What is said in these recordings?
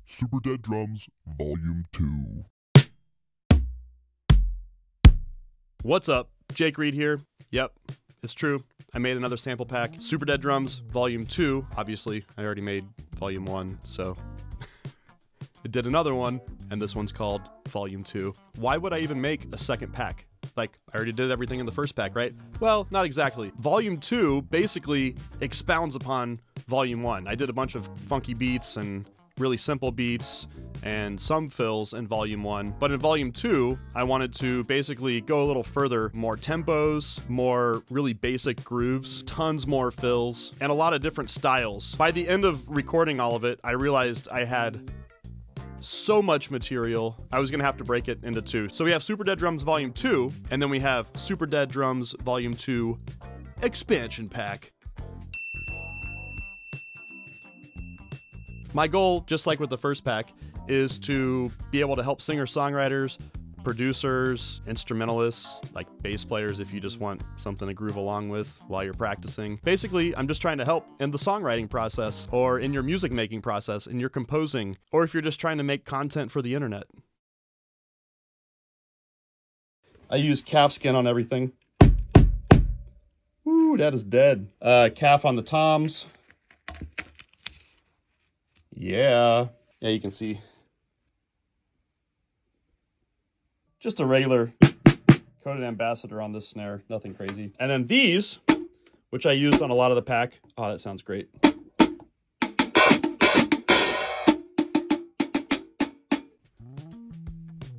Super Dead Drums, Volume 2. What's up? Jake Reed here. Yep, it's true. I made another sample pack. Super Dead Drums, Volume 2. Obviously, I already made Volume 1, so I did another one, and this one's called Volume 2. Why would I even make a second pack? Like, I already did everything in the first pack, right? Well, not exactly. Volume 2 basically expounds upon Volume 1. I did a bunch of funky beats and really simple beats and some fills in Volume 1. But in Volume 2, I wanted to basically go a little further. More tempos, more really basic grooves, tons more fills, and a lot of different styles. By the end of recording all of it, I realized I had so much material, I was gonna have to break it into two. So we have Super Dead Drums Volume 2, and then we have Super Dead Drums Volume 2 Expansion Pack. My goal, just like with the first pack, is to be able to help singer-songwriters, producers, instrumentalists, like bass players if you just want something to groove along with while you're practicing. Basically, I'm just trying to help in the songwriting process, or in your music making process, in your composing, or if you're just trying to make content for the internet. I use calf skin on everything. Ooh, that is dead. Calf on the toms. Yeah, you can see. Just a regular coated ambassador on this snare, nothing crazy. And then these, which I used on a lot of the pack. Oh, that sounds great.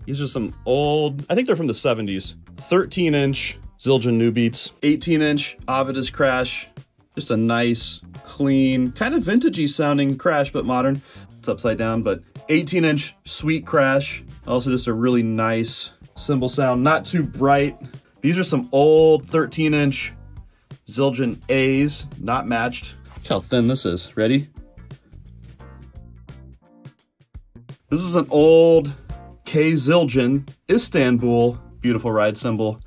These are some old, I think they're from the 70s. 13-inch Zildjian new beats, 18-inch Avidus crash. Just a nice, clean, kind of vintagey sounding crash, but modern. It's upside down, but 18-inch sweet crash. Also just a really nice cymbal sound, not too bright. These are some old 13-inch Zildjian A's, not matched. Look how thin this is. Ready? This is an old K Zildjian Istanbul, beautiful ride cymbal.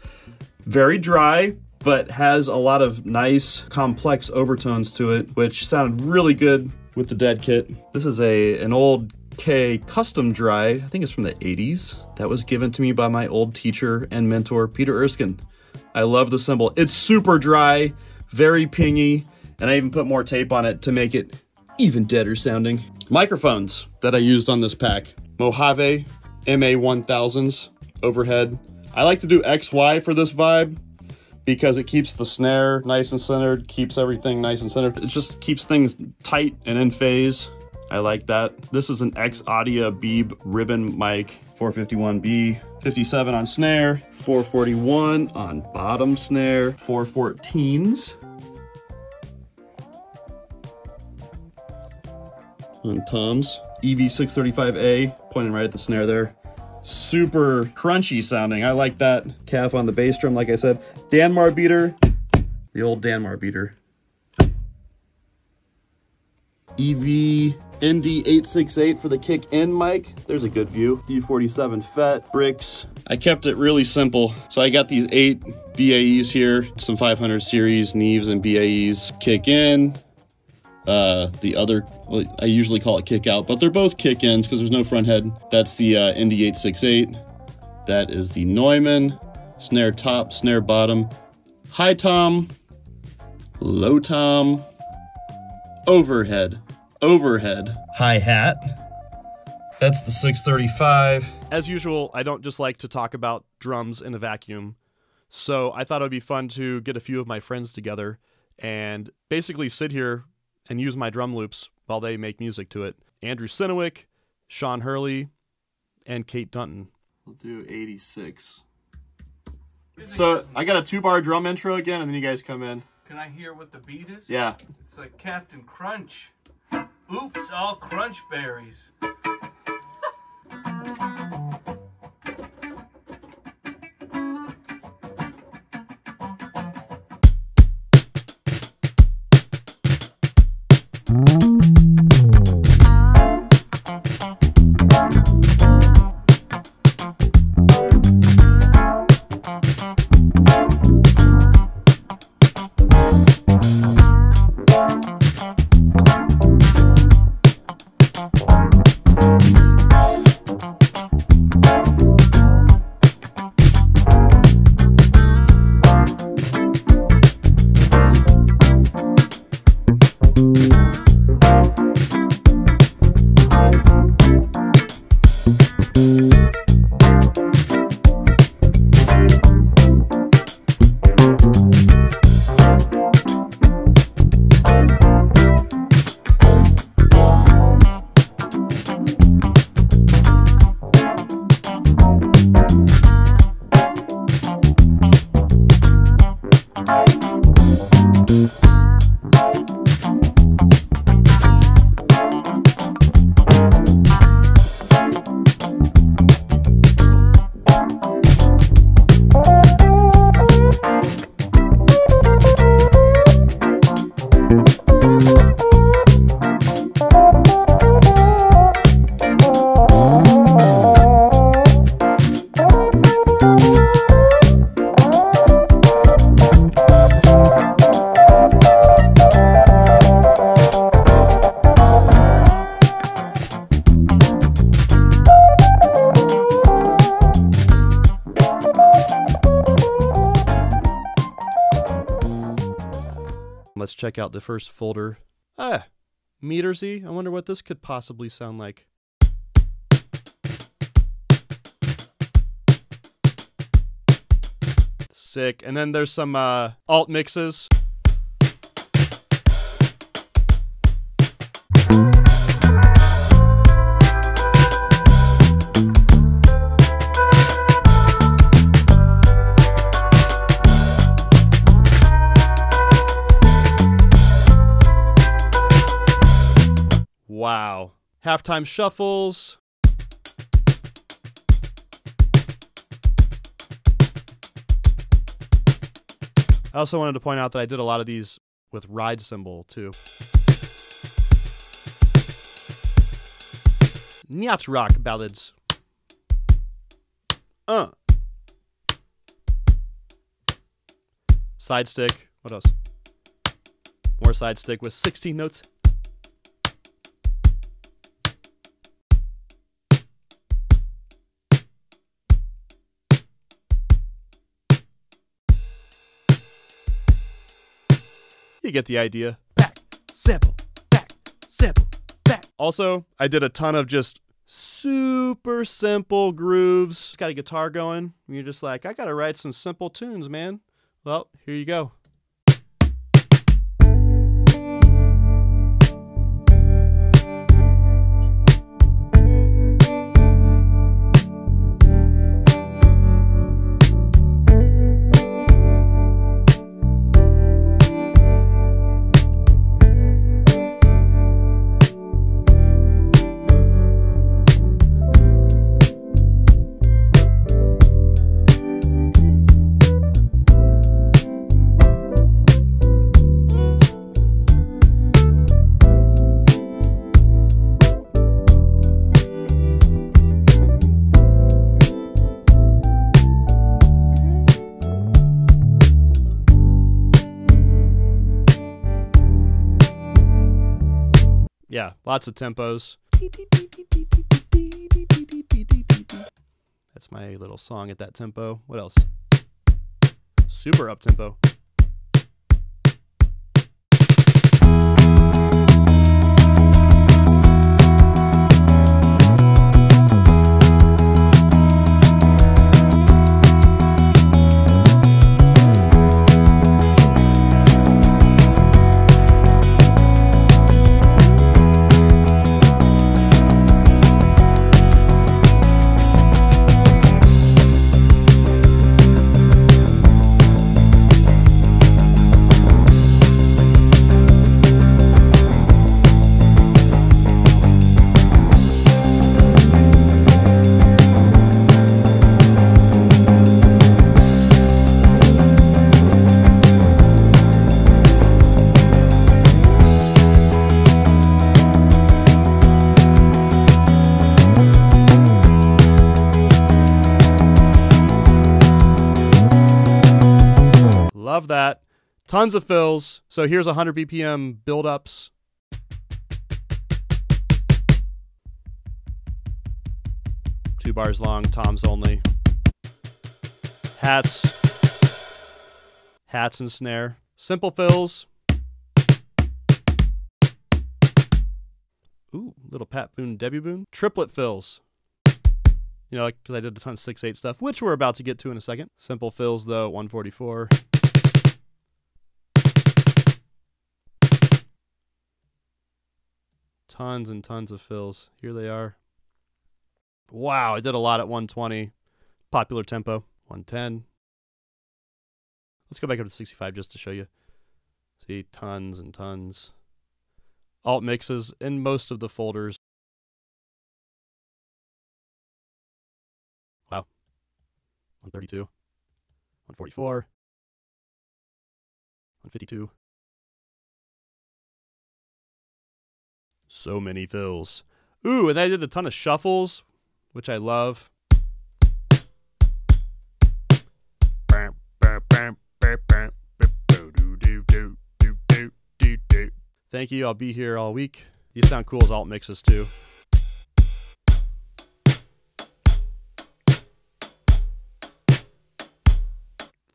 Very dry, but has a lot of nice, complex overtones to it, which sounded really good with the Dead kit. This is an old K custom dry, I think it's from the 80s. That was given to me by my old teacher and mentor, Peter Erskine. I love the cymbal. It's super dry, very pingy, and I even put more tape on it to make it even deader sounding. Microphones that I used on this pack. Mojave MA1000s overhead. I like to do XY for this vibe, because it keeps the snare nice and centered, keeps everything nice and centered. It just keeps things tight and in phase. I like that. This is an X-Audio Beeb ribbon mic, 451B, 57 on snare, 441 on bottom snare, 414s. On toms, EV635A, pointing right at the snare there. Super crunchy sounding. I like that. Calf on the bass drum, like I said. Danmar beater. The old Danmar beater. EV ND868 for the kick-in mic. There's a good view. D47 FET, bricks. I kept it really simple. So I got these 8 BAEs here. Some 500 series Neves and BAEs. Kick-in. The other, well, I usually call it kick out, but they're both kick ins because there's no front head. That's the ND868. That is the Neumann. Snare top, snare bottom, high tom, low tom, overhead, hi-hat. That's the 635. As usual, I don't just like to talk about drums in a vacuum. So I thought it would be fun to get a few of my friends together and basically sit here and use my drum loops while they make music to it. Andrew Synowiec, Sean Hurley, and Kait Dunton. We'll do 86. So I got a 2-bar drum intro again, and then you guys come in. Can I hear what the beat is? Yeah. It's like Captain Crunch. Oops, all crunch berries. check out the first folder. Ah, metersy. I wonder what this could possibly sound like. Sick. And then there's some alt mixes. Wow. Halftime shuffles. I also wanted to point out that I did a lot of these with ride cymbal too. Nyat rock ballads. Side stick. What else? More side stick with 16 notes. You get the idea. Back, sample, back, sample, back. Also, I did a ton of just super simple grooves. Got a guitar going. And you're just like, I gotta write some simple tunes, man. Well, here you go. Yeah, lots of tempos. That's my little song at that tempo. What else? Super up tempo. Love that. Tons of fills. So here's 100 BPM build-ups. Two bars long, toms only. Hats. Hats and snare. Simple fills. Ooh, little Pat Boone, Debbie Boone. Triplet fills. You know, like, because I did a ton of 6/8 stuff, which we're about to get to in a second. Simple fills, though, 144. Tons and tons of fills. Here they are. Wow, I did a lot at 120. Popular tempo. 110. Let's go back up to 65 just to show you. See, tons and tons. Alt mixes in most of the folders. Wow. 132. 144. 152. So many fills. Ooh, and I did a ton of shuffles, which I love. Thank you. I'll be here all week. These sound cool as alt mixes too.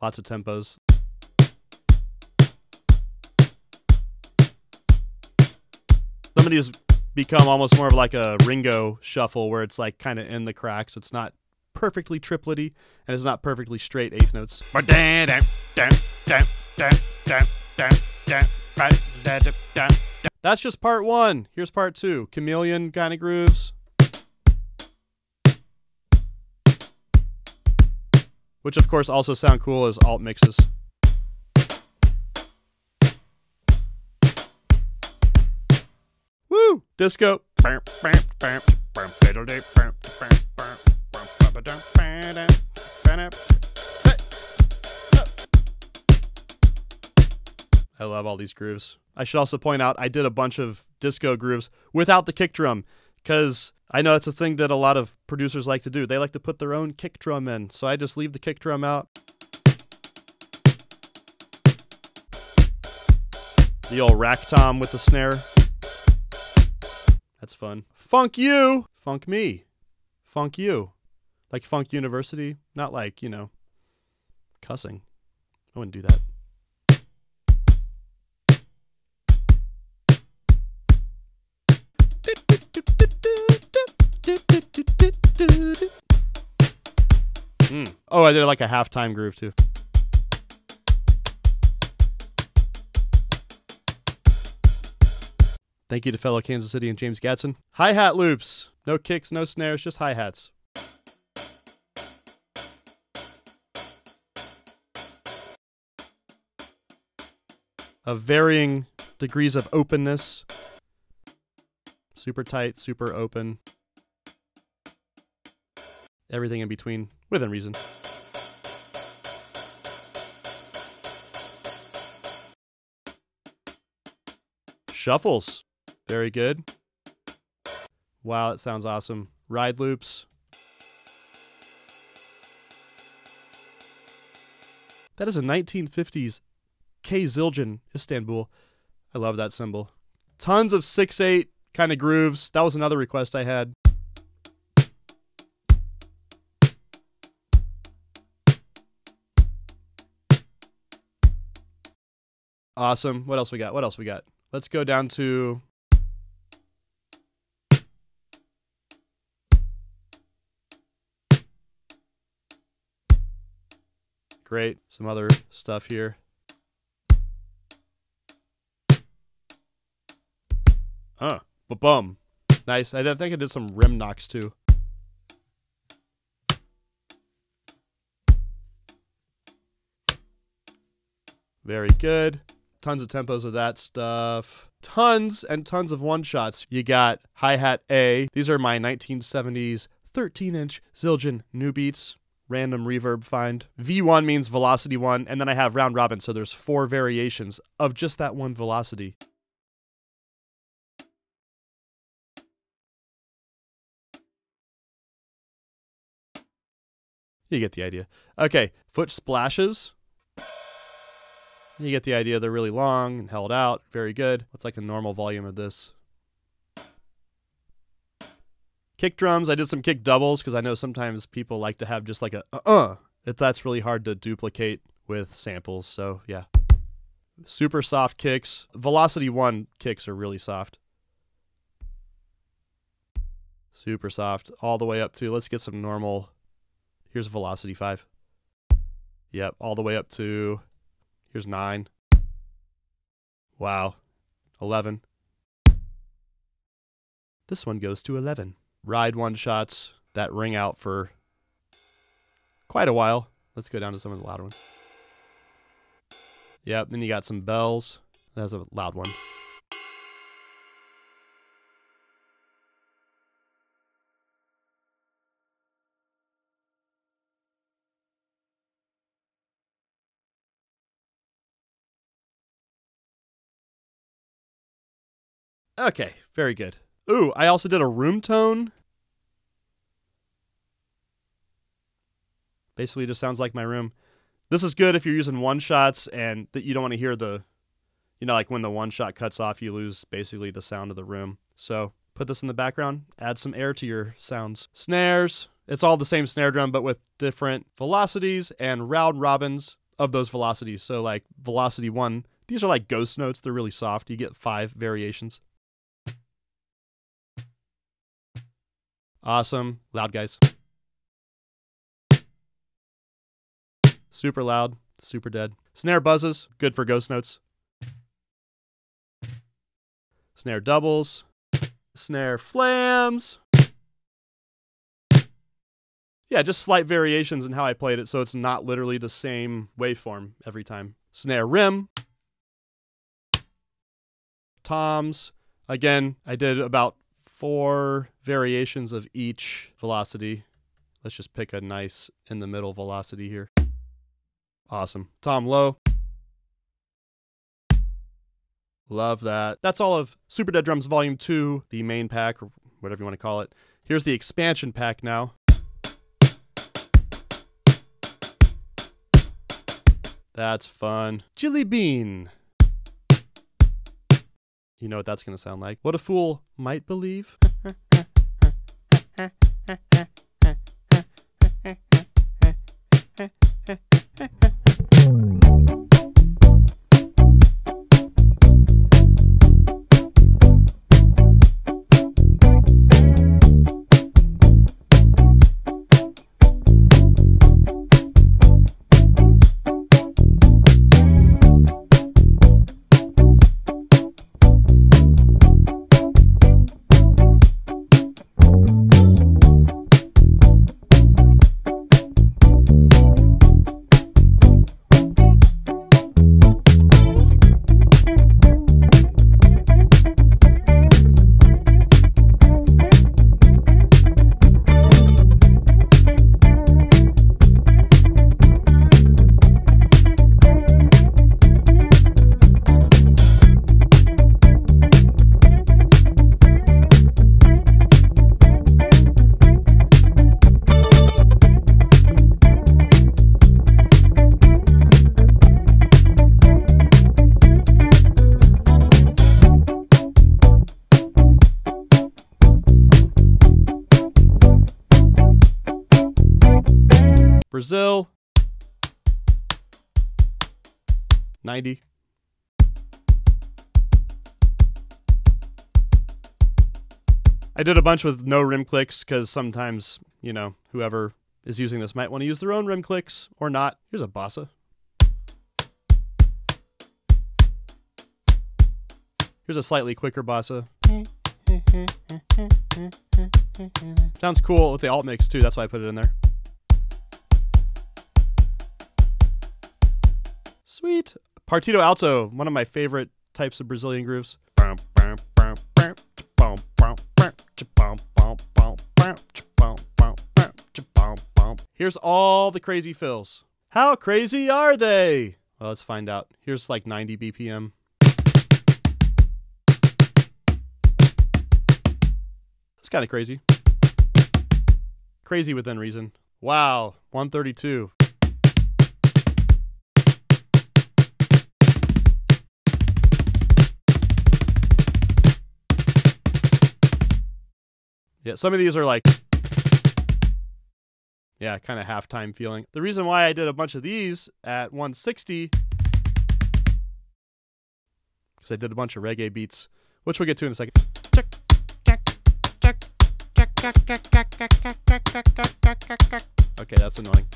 Lots of tempos. velocity has become almost more of like a Ringo shuffle where it's like kind of in the cracks. It's not perfectly triplety and it's not perfectly straight eighth notes. That's just part one. Here's part two. Chameleon kind of grooves. Which of course also sound cool as alt mixes. Woo! Disco. I love all these grooves. I should also point out I did a bunch of disco grooves without the kick drum because I know it's a thing that a lot of producers like to do. They like to put their own kick drum in, so I just leave the kick drum out. The old rack tom with the snare. That's fun. Funk you! Funk me. Funk you. Like Funk University. Not like, you know, cussing. I wouldn't do that. Oh, I did like a halftime groove too. Thank you to fellow Kansas City and James Gadsden. Hi-hat loops. No kicks, no snares, just hi-hats. Of varying degrees of openness. Super tight, super open. Everything in between, within reason. Shuffles. Very good. Wow, that sounds awesome. Ride loops. That is a 1950s K zildjian Istanbul. I love that cymbal. Tons of 6/8 kind of grooves. That was another request I had. Awesome. What else we got? What else we got? Let's go down to... Great. Some other stuff here. Huh. Ba-bum. Nice. I think I did some rim knocks too. Very good. Tons of tempos of that stuff. Tons and tons of one-shots. You got hi-hat A. These are my 1970s 13-inch zildjian new beats. Random reverb find. V1 means velocity 1, and then I have round robin, so there's 4 variations of just that one velocity. You get the idea. Okay, foot splashes. You get the idea. They're really long and held out. Very good. What's like a normal volume of this? Kick drums. I did some kick doubles because I know sometimes people like to have just like a That's really hard to duplicate with samples. So yeah. Super soft kicks. Velocity 1 kicks are really soft. Super soft. All the way up to, let's get some normal. Here's velocity 5. Yep, all the way up to, here's 9. Wow. 11. This one goes to 11. Ride one shots that ring out for quite a while. Let's go down to some of the louder ones. Yep, then you got some bells. That's a loud one. Okay, very good. Ooh, I also did a room tone. Basically just sounds like my room. This is good if you're using one shots and that you don't want to hear the, you know, like when the one shot cuts off, you lose basically the sound of the room. So put this in the background, add some air to your sounds. Snares, it's all the same snare drum, but with different velocities and round robins of those velocities. So like velocity 1, these are like ghost notes. They're really soft. You get 5 variations. Awesome. Loud, guys. Super loud, super dead. Snare buzzes, good for ghost notes. Snare doubles. Snare flams. Yeah, just slight variations in how I played it, so it's not literally the same waveform every time. Snare rim. Toms. Again, I did about 4 variations of each velocity. Let's just pick a nice in the middle velocity here. Awesome. Tom low. Love that. That's all of Super Dead Drums Volume 2, the main pack, or whatever you want to call it. Here's the expansion pack now. That's fun. Jillie Bean. You know what that's going to sound like. What a fool might believe. Brasil. 90. I did a bunch with no rim clicks because sometimes, you know, whoever is using this might want to use their own rim clicks or not. Here's a bossa. Here's a slightly quicker bossa. Sounds cool with the alt mix too, that's why I put it in there. Sweet. Partido alto, one of my favorite types of Brazilian grooves. Here's all the crazy fills. How crazy are they? Well, let's find out. Here's like 90 BPM. That's kind of crazy. Crazy within reason. Wow, 132. Yeah, some of these are like, yeah, kind of halftime feeling. The reason why I did a bunch of these at 160, because I did a bunch of reggae beats, which we'll get to in a second. Okay, that's annoying.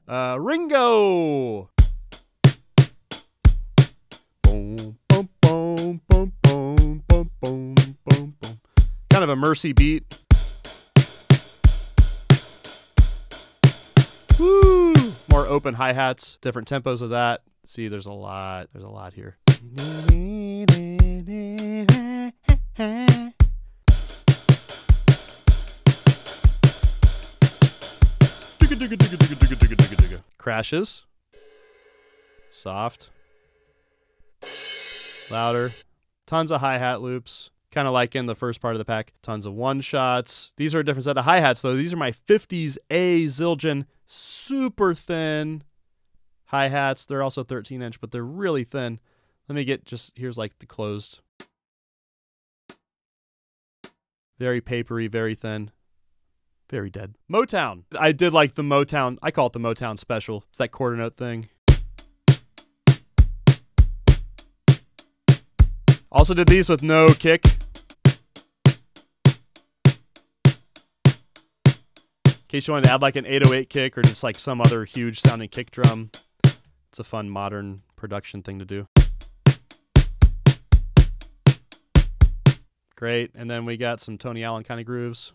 Ringo. Boom, boom, boom, boom, boom, boom, boom, boom, boom. Kind of a Mercy beat. Woo! More open hi-hats, different tempos of that. See, there's a lot here. Crashes. Soft. Louder. Tons of hi-hat loops. Kind of like in the first part of the pack. Tons of one-shots. These are a different set of hi-hats, though. These are my 50s A zildjian, super thin hi-hats. They're also 13-inch, but they're really thin. Let me get here's like the closed. Very papery, very thin. Very dead. Motown. I did like the Motown. I call it the Motown Special. It's that quarter note thing. Also did these with no kick. In case you wanted to add like an 808 kick or just like some other huge sounding kick drum. It's a fun modern production thing to do. Great. And then we got some Tony Allen kind of grooves.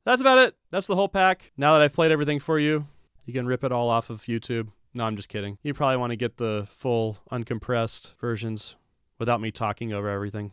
That's about it. That's the whole pack. Now that I've played everything for you, you can rip it all off of YouTube. No, I'm just kidding. You probably want to get the full uncompressed versions without me talking over everything.